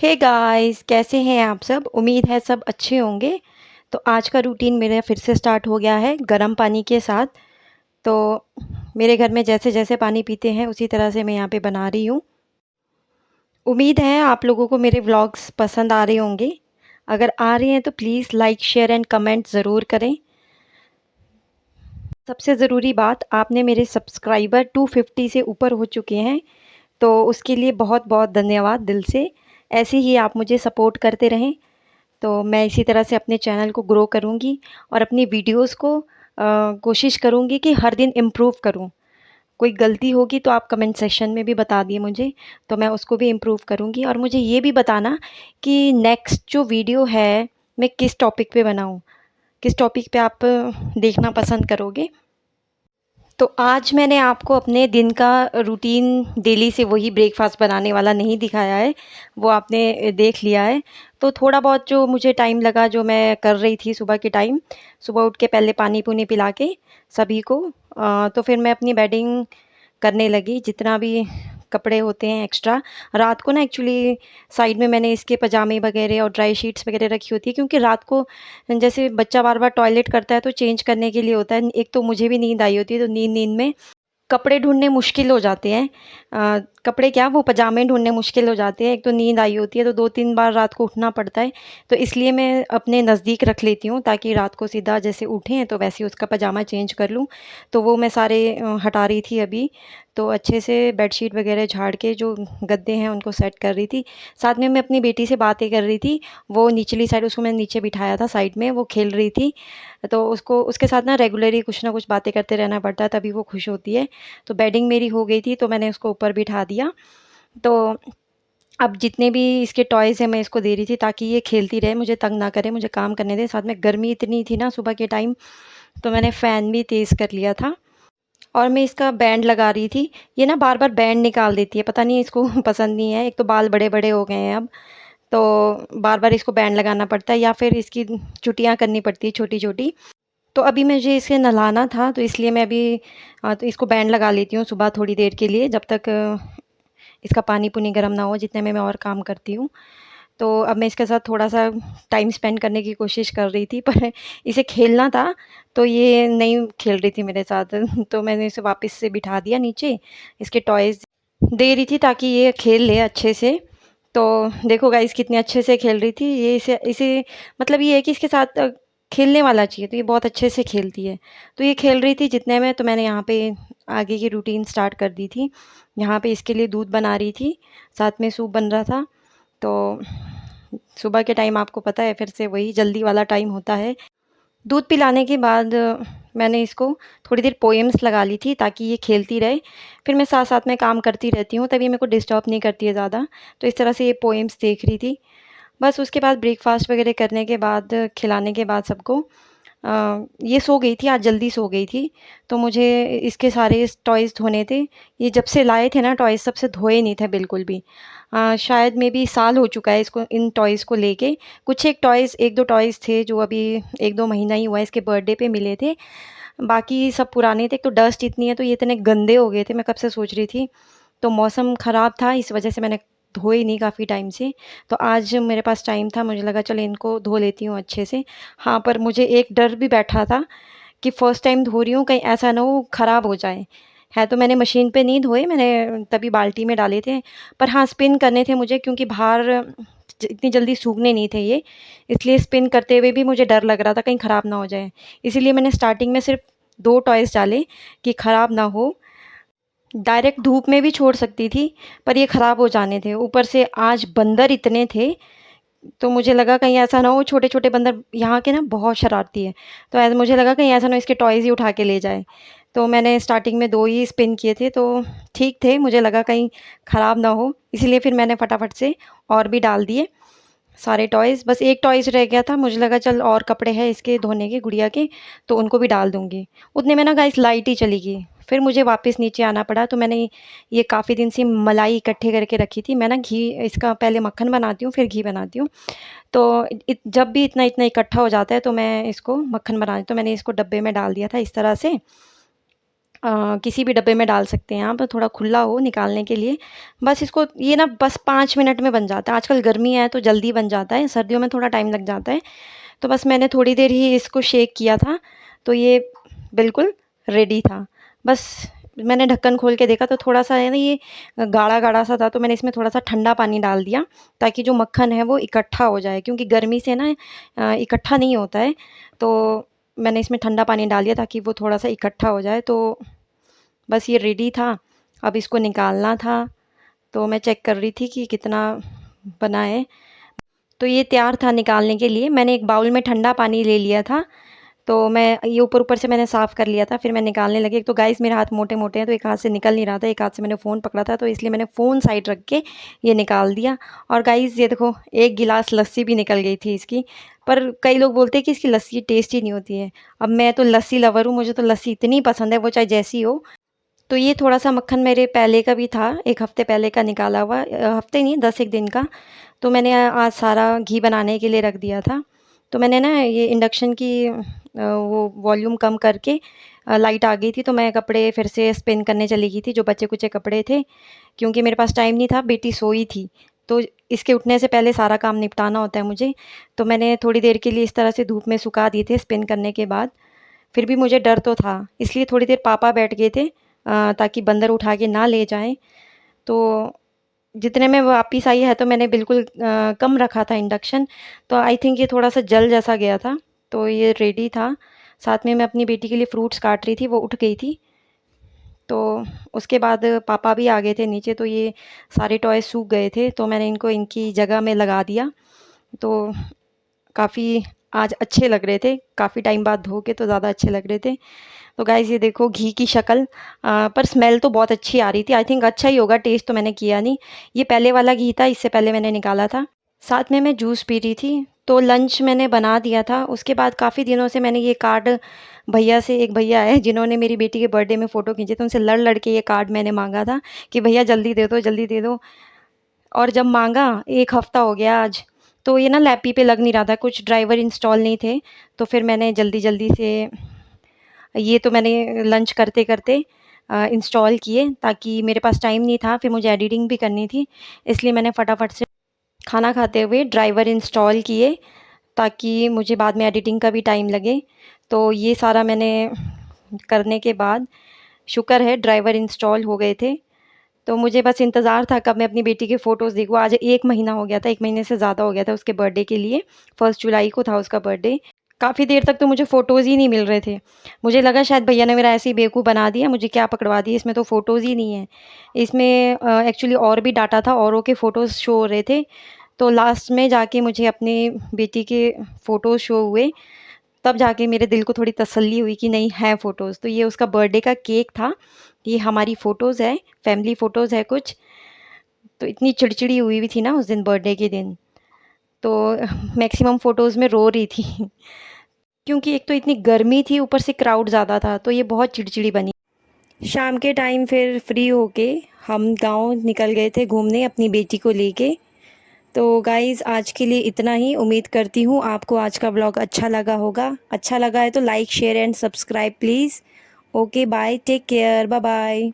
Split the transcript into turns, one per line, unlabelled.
Hey guys, कैसे हैं आप सब। उम्मीद है सब अच्छे होंगे। तो आज का रूटीन मेरा फिर से स्टार्ट हो गया है गर्म पानी के साथ। तो मेरे घर में जैसे जैसे पानी पीते हैं उसी तरह से मैं यहाँ पे बना रही हूँ। उम्मीद है आप लोगों को मेरे व्लॉग्स पसंद आ रहे होंगे। अगर आ रहे हैं तो please like share and comment ज़रूर करें। सबसे ज़रूरी बात, आपने मेरे सब्सक्राइबर 250 से ऊपर हो चुके हैं, तो उसके लिए बहुत बहुत धन्यवाद दिल से। ऐसे ही आप मुझे सपोर्ट करते रहें, तो मैं इसी तरह से अपने चैनल को ग्रो करूँगी और अपनी वीडियोस को कोशिश करूँगी कि हर दिन इम्प्रूव करूँ। कोई गलती होगी तो आप कमेंट सेक्शन में भी बता दिए मुझे, तो मैं उसको भी इम्प्रूव करूँगी। और मुझे ये भी बताना कि नेक्स्ट जो वीडियो है मैं किस टॉपिक पे बनाऊँ, किस टॉपिक पे आप देखना पसंद करोगे। तो आज मैंने आपको अपने दिन का रूटीन डेली से वही ब्रेकफास्ट बनाने वाला नहीं दिखाया है, वो आपने देख लिया है। तो थोड़ा बहुत जो मुझे टाइम लगा, जो मैं कर रही थी सुबह के टाइम, सुबह उठ के पहले पानी पुनी पिला के सभी को, तो फिर मैं अपनी बेडिंग करने लगी। जितना भी कपड़े होते हैं एक्स्ट्रा, रात को ना एक्चुअली साइड में मैंने इसके पजामे वगैरह और ड्राई शीट्स वगैरह रखी होती है, क्योंकि रात को जैसे बच्चा बार बार टॉयलेट करता है तो चेंज करने के लिए होता है। एक तो मुझे भी नींद आई होती है, तो नींद नींद में कपड़े ढूँढने मुश्किल हो जाते हैं। कपड़े क्या, वो पजामे ढूँढने मुश्किल हो जाते हैं। एक तो नींद आई होती है तो 2-3 बार रात को उठना पड़ता है। तो इसलिए मैं अपने नज़दीक रख लेती हूँ, ताकि रात को सीधा जैसे उठें तो वैसे ही उसका पजामा चेंज कर लूँ। तो वो मैं सारे हटा रही थी अभी। तो अच्छे से बेडशीट वगैरह झाड़ के जो गद्दे हैं उनको सेट कर रही थी। साथ में मैं अपनी बेटी से बातें कर रही थी। वो निचली साइड, उसको मैंने नीचे बिठाया था साइड में, वो खेल रही थी। तो उसको उसके साथ ना रेगुलरली कुछ ना कुछ बातें करते रहना पड़ता है, तभी वो खुश होती है। तो बेडिंग मेरी हो गई थी, तो मैंने उसको ऊपर बिठा दिया। तो अब जितने भी इसके टॉयज़ हैं मैं इसको दे रही थी, ताकि ये खेलती रहे, मुझे तंग ना करे, मुझे काम करने दे। साथ में गर्मी इतनी थी ना सुबह के टाइम, तो मैंने फ़ैन भी तेज़ कर लिया था। और मैं इसका बैंड लगा रही थी। ये ना बार-बार बैंड निकाल देती है, पता नहीं इसको पसंद नहीं है। एक तो बाल बड़े-बड़े हो गए हैं अब, तो बार-बार इसको बैंड लगाना पड़ता है, या फिर इसकी चुटियाँ करनी पड़ती है छोटी-छोटी। तो अभी मुझे इसे नहलाना था, तो इसलिए मैं अभी तो इसको बैंड लगा लेती हूँ सुबह थोड़ी देर के लिए, जब तक इसका पानी-पुनी गर्म ना हो, जितने में मैं और काम करती हूँ। तो अब मैं इसके साथ थोड़ा-सा टाइम स्पेंड करने की कोशिश कर रही थी, पर इसे खेलना था, तो ये नहीं खेल रही थी मेरे साथ। तो मैंने इसे वापस से बिठा दिया नीचे, इसके टॉयज़ दे रही थी ताकि ये खेल ले अच्छे से। तो देखो गाइस, कितने अच्छे से खेल रही थी ये। इसे इसे मतलब ये है कि इसके साथ खेलने वाला चाहिए, तो ये बहुत अच्छे से खेलती है। तो ये खेल रही थी जितने में, तो मैंने यहाँ पे आगे की रूटीन स्टार्ट कर दी थी। यहाँ पे इसके लिए दूध बना रही थी, साथ में सूप बन रहा था। तो सुबह के टाइम आपको पता है फिर से वही जल्दी वाला टाइम होता है। दूध पिलाने के बाद मैंने इसको थोड़ी देर पोएम्स लगा ली थी, ताकि ये खेलती रहे। फिर मैं साथ-साथ में काम करती रहती हूँ, तभी मेरे को डिस्टर्ब नहीं करती है ज़्यादा। तो इस तरह से ये पोएम्स देख रही थी। बस उसके बाद ब्रेकफ़ास्ट वगैरह करने के बाद, खिलाने के बाद सबको, ये सो गई थी, आज जल्दी सो गई थी। तो मुझे इसके सारे टॉयज़ धोने थे। ये जब से लाए थे ना टॉयज़, तब से धोए नहीं थे बिल्कुल भी। शायद मेबी साल हो चुका है इसको, इन टॉयज़ को लेके। कुछ एक टॉयज़, 1-2 टॉयज़ थे जो अभी 1-2 महीना ही हुआ है, इसके बर्थडे पे मिले थे। बाकी सब पुराने थे। एक तो डस्ट इतनी है, तो ये इतने गंदे हो गए थे, मैं कब से सोच रही थी। तो मौसम ख़राब था, इस वजह से मैंने धोए नहीं काफ़ी टाइम से। तो आज मेरे पास टाइम था, मुझे लगा चलो इनको धो लेती हूँ अच्छे से। हाँ, पर मुझे एक डर भी बैठा था कि फर्स्ट टाइम धो रही हूँ, कहीं ऐसा ना हो ख़राब हो जाए। है तो मैंने मशीन पे नहीं धोए, मैंने तभी बाल्टी में डाले थे। पर हाँ, स्पिन करने थे मुझे, क्योंकि बाहर इतनी जल्दी सूखने नहीं थे ये, इसलिए स्पिन करते हुए भी मुझे डर लग रहा था कहीं ख़राब ना हो जाए। इसीलिए मैंने स्टार्टिंग में सिर्फ़ 2 टॉयज़ डाले कि ख़राब ना हो। डायरेक्ट धूप में भी छोड़ सकती थी, पर ये ख़राब हो जाने थे। ऊपर से आज बंदर इतने थे, तो मुझे लगा कहीं ऐसा ना हो, छोटे-छोटे बंदर यहाँ के ना बहुत शरारती है। तो मुझे लगा कहीं ऐसा ना हो इसके टॉयज़ ही उठा के ले जाए। तो मैंने स्टार्टिंग में 2 ही स्पिन किए थे, तो ठीक थे। मुझे लगा कहीं ख़राब ना हो, इसीलिए फिर मैंने फटाफट से और भी डाल दिए सारे टॉयज़। बस एक टॉयज़ रह गया था, मुझे लगा चल और कपड़े हैं इसके धोने के, गुड़िया के, तो उनको भी डाल दूँगी। उतने में ना गाइस लाइट ही चली गई। फिर मुझे वापस नीचे आना पड़ा। तो मैंने ये काफ़ी दिन से मलाई इकट्ठे करके रखी थी। मैं ना घी, इसका पहले मक्खन बनाती हूँ, फिर घी बनाती हूँ। तो जब भी इतना-इतना इकट्ठा हो जाता है, तो मैं इसको मक्खन बना, तो मैंने इसको डब्बे में डाल दिया था इस तरह से। किसी भी डब्बे में डाल सकते हैं आप, थोड़ा खुला हो निकालने के लिए। बस इसको ये ना बस 5 मिनट में बन जाता है। आजकल गर्मी है तो जल्दी बन जाता है, सर्दियों में थोड़ा टाइम लग जाता है। तो बस मैंने थोड़ी देर ही इसको शेक किया था, तो ये बिल्कुल रेडी था। बस मैंने ढक्कन खोल के देखा तो थोड़ा-सा है ना ये गाढ़ा-गाढ़ा सा था, तो मैंने इसमें थोड़ा-सा ठंडा पानी डाल दिया ताकि जो मक्खन है वो इकट्ठा हो जाए, क्योंकि गर्मी से ना इकट्ठा नहीं होता है। तो मैंने इसमें ठंडा पानी डाल दिया ताकि वो थोड़ा-सा इकट्ठा हो जाए। तो बस ये रेडी था, अब इसको निकालना था। तो मैं चेक कर रही थी कि कितना बना है। तो ये तैयार था निकालने के लिए। मैंने एक बाउल में ठंडा पानी ले लिया था, तो मैं ये ऊपर-ऊपर से मैंने साफ़ कर लिया था, फिर मैं निकालने लगी। एक तो गाइस मेरे हाथ मोटे-मोटे हैं, तो एक हाथ से निकल नहीं रहा था, एक हाथ से मैंने फ़ोन पकड़ा था, तो इसलिए मैंने फ़ोन साइड रख के ये निकाल दिया। और गाइस ये देखो, 1 गिलास लस्सी भी निकल गई थी इसकी। पर कई लोग बोलते हैं कि इसकी लस्सी टेस्टी नहीं होती है। अब मैं तो लस्सी लवर हूँ, मुझे तो लस्सी इतनी पसंद है, वो चाहे जैसी हो। तो ये थोड़ा-सा मक्खन मेरे पहले का भी था, 1 हफ़्ते पहले का निकाला हुआ, हफ़्ते नहीं 10 एक दिन का। तो मैंने आज सारा घी बनाने के लिए रख दिया था। तो मैंने ना ये इंडक्शन की वो वॉल्यूम कम करके लाइट आ गई थी, तो मैं कपड़े फिर से स्पिन करने चली गई थी, जो बचे-कुचे कपड़े थे। क्योंकि मेरे पास टाइम नहीं था, बेटी सोई थी। तो इसके उठने से पहले सारा काम निपटाना होता है मुझे। तो मैंने थोड़ी देर के लिए इस तरह से धूप में सुखा दिए थे स्पिन करने के बाद। फिर भी मुझे डर तो था, इसलिए थोड़ी देर पापा बैठ गए थे ताकि बंदर उठा के ना ले जाएँ। तो जितने में वापिस आई है तो मैंने बिल्कुल कम रखा था इंडक्शन, तो आई थिंक ये थोड़ा-सा जल जैसा गया था, तो ये रेडी था। साथ में मैं अपनी बेटी के लिए फ्रूट्स काट रही थी, वो उठ गई थी। तो उसके बाद पापा भी आ गए थे नीचे, तो ये सारे टॉयज़ सूख गए थे, तो मैंने इनको इनकी जगह में लगा दिया। तो काफ़ी आज अच्छे लग रहे थे, काफ़ी टाइम बाद धो के तो ज़्यादा अच्छे लग रहे थे। तो गाइज़ ये देखो घी की शक्ल, पर स्मेल तो बहुत अच्छी आ रही थी। आई थिंक अच्छा ही होगा, टेस्ट तो मैंने किया नहीं। ये पहले वाला घी था, इससे पहले मैंने निकाला था। साथ में मैं जूस पी रही थी, तो लंच मैंने बना दिया था। उसके बाद काफ़ी दिनों से मैंने ये कार्ड भैया से, एक भैया है जिन्होंने मेरी बेटी के बर्थडे में फ़ोटो खींचे थे, उनसे लड़-लड़ के ये कार्ड मैंने माँगा था कि भैया जल्दी दे दो, जल्दी दे दो। और जब माँगा 1 हफ़्ता हो गया आज, तो ये ना लैपी पे लग नहीं रहा था, कुछ ड्राइवर इंस्टॉल नहीं थे। तो फिर मैंने जल्दी-जल्दी से ये तो मैंने लंच करते-करते इंस्टॉल किए, ताकि मेरे पास टाइम नहीं था, फिर मुझे एडिटिंग भी करनी थी, इसलिए मैंने फटाफट से खाना खाते हुए ड्राइवर इंस्टॉल किए, ताकि मुझे बाद में एडिटिंग का भी टाइम लगे। तो ये सारा मैंने करने के बाद शुक्र है ड्राइवर इंस्टॉल हो गए थे। तो मुझे बस इंतज़ार था कब मैं अपनी बेटी के फ़ोटोज़ देखूँ। आज 1 महीना हो गया था, 1 महीने से ज़्यादा हो गया था उसके बर्थडे के लिए, 1 जुलाई को था उसका बर्थडे। काफ़ी देर तक तो मुझे फ़ोटोज़ ही नहीं मिल रहे थे। मुझे लगा शायद भैया ने मेरा ऐसे ही बेवकूफ़ बना दिया, मुझे क्या पकड़वा दिया, इसमें तो फ़ोटोज़ ही नहीं है। इसमें एक्चुअली और भी डाटा था, औरों के फ़ोटोज़ शो हो रहे थे। तो लास्ट में जाके मुझे अपनी बेटी के फ़ोटोज़ शो हुए, तब जाके मेरे दिल को थोड़ी तसल्ली हुई कि नहीं है फ़ोटोज़। तो ये उसका बर्थडे का केक था, ये हमारी फ़ोटोज़ है, फैमिली फ़ोटोज़ है कुछ। तो इतनी चिड़चिड़ी हुई हुई थी ना उस दिन बर्थडे के दिन, तो मैक्सिमम फ़ोटोज़ में रो रही थी क्योंकि एक तो इतनी गर्मी थी, ऊपर से क्राउड ज़्यादा था, तो ये बहुत चिड़चिड़ी बनी। शाम के टाइम फिर फ्री होके हम गाँव निकल गए थे घूमने अपनी बेटी को लेके। तो गाइज़ आज के लिए इतना ही। उम्मीद करती हूँ आपको आज का व्लॉग अच्छा लगा होगा। अच्छा लगा है तो like, share and subscribe please. Okay bye, take care, bye bye.